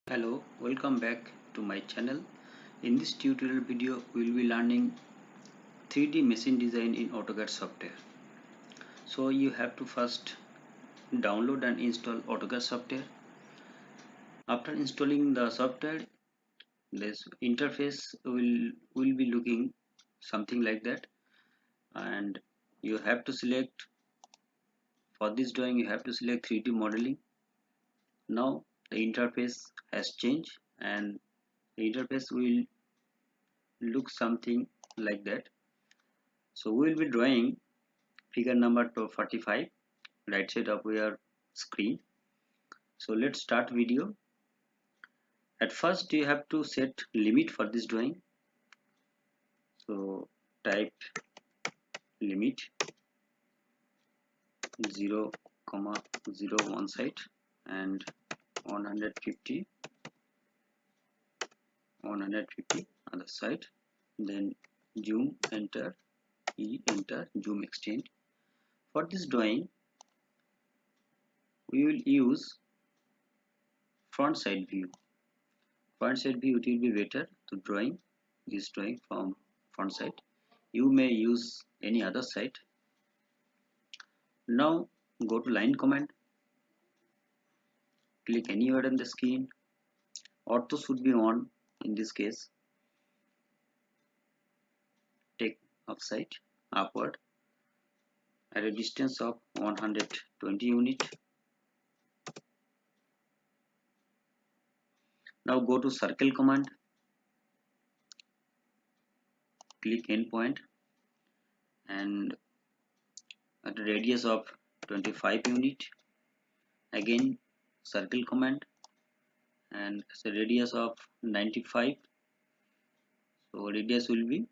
Hello, welcome back to my channel. In this tutorial video, we will be learning 3D machine design in Autocad software. So you have to first download and install Autocad software. After installing the software, this interface will be looking something like that, and you have to select, for this drawing you have to select 3D modeling. Now the interface has changed and the interface will look something like that. So we will be drawing figure number 45 right side of your screen. So let's start video. At first you have to set limit for this drawing. So type limit 0 comma 0 one side and 150 other side, then zoom, enter, enter, zoom, extend. For this drawing we will use front side view. Front side view, it will be better to drawing this drawing from front side. You may use any other side. Now go to line command, click anywhere on the screen. Ortho should be on in this case. Take upside, upward at a distance of 120 unit. Now go to circle command, click endpoint and at a radius of 25 unit. Again circle command and as a radius of 95. So radius will be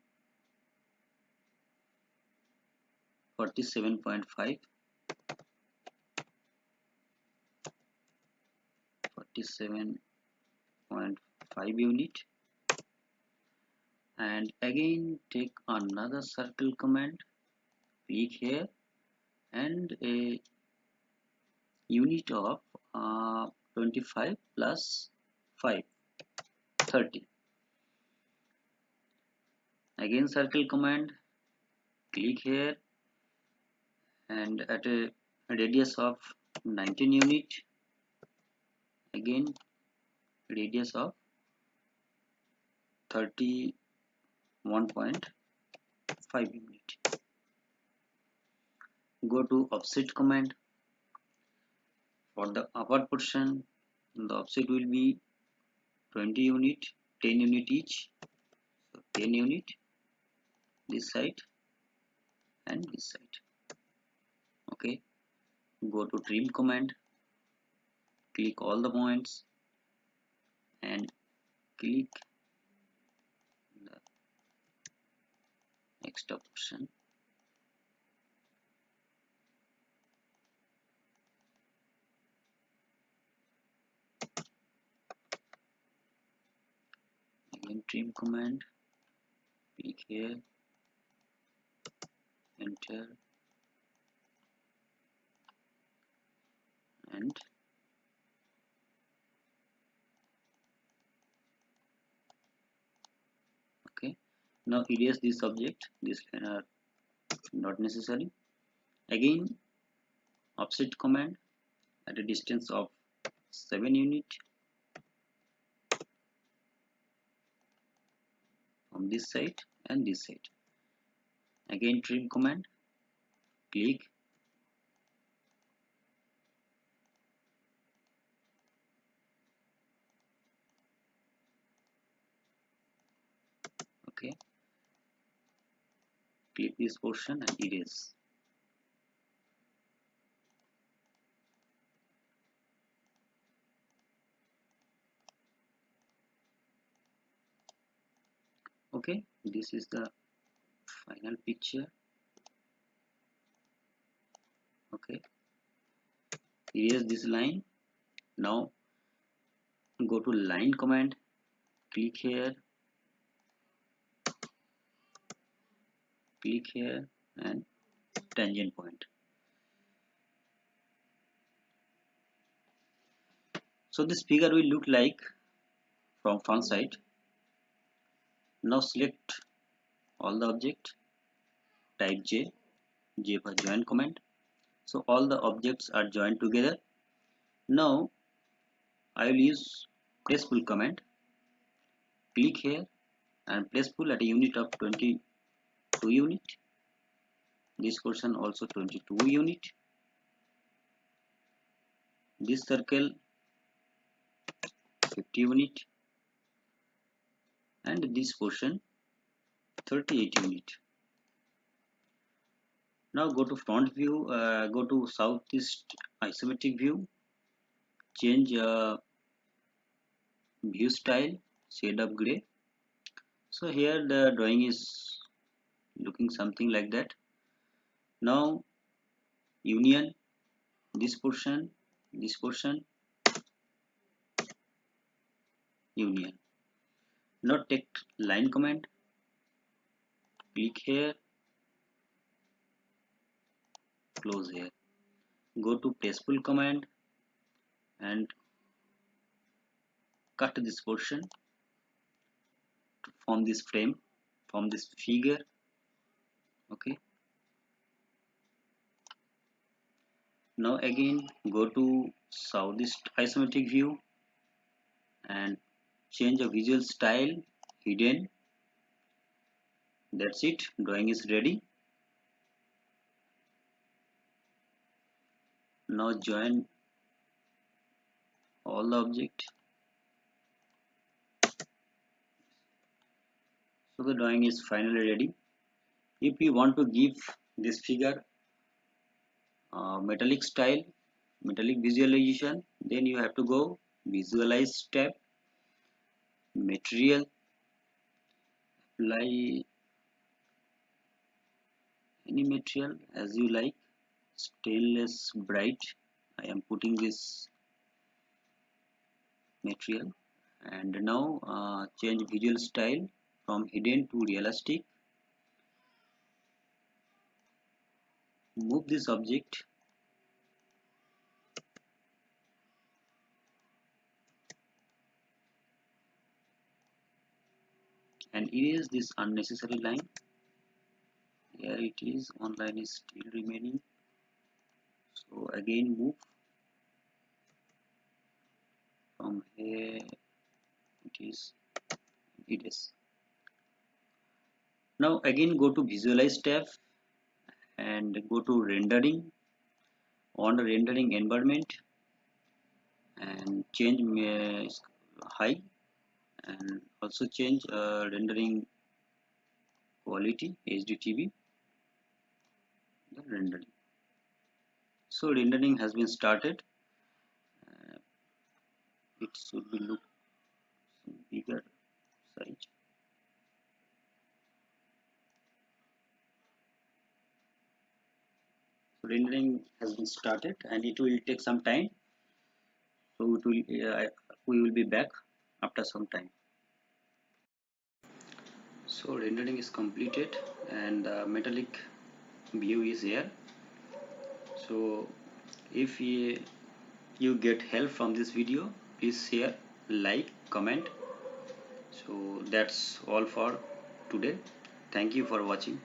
47.5, 47.5 unit, and again take another circle command, click here and a unit of 25 plus 5, 30. Again circle command, click here and at a radius of 19 unit, again radius of 31.5 unit. Go to offset command. For the upper portion, the offset will be 20 unit, 10 unit each. So 10 unit this side and this side. Okay. Go to trim command, click all the points and click the extra portion. Again trim command, click here, enter and okay. Now erase this object, this line are not necessary. Again offset command at a distance of 7 unit from this side and this side. Again trim command, click, okay, click this portion and erase. Okay, this is the final picture. Okay, erase this line. Now go to line command, click here and tangent point. So this figure will look like from front side. Now select all the object, type J for join command. So all the objects are joined together. Now I will use place pull command. Click here and place pull at a unit of 22 unit. This portion also 22 unit. This circle 50 unit and this portion 38 unit. Now go to front view, go to southeast isometric view, change view style, shade of gray. So here the drawing is looking something like that. Now union, this portion, union. Now take line command, click here, close here. Go to place pull command and cut this portion to form this frame, form this figure. Okay. Now again go to southeast isometric view and change a visual style, hidden. That's it, drawing is ready. Now join all the object. So the drawing is finally ready. If you want to give this figure metallic style, metallic visualization, then you have to go visualize tab, material, apply any material as you like, stainless bright. I am putting this material and now change visual style from hidden to realistic. Move this object and erase this unnecessary line. Here it is, one line is still remaining. So again move from here, it is. Now again go to visualize tab and go to rendering. On the rendering environment and change high and also change rendering quality HDTV, the rendering. So rendering has been started. It should be look bigger size. So rendering has been started and it will take some time. So it will, we will be back after some time. So rendering is completed and metallic view is here. So if you get help from this video, please share, like, comment. So that's all for today. Thank you for watching.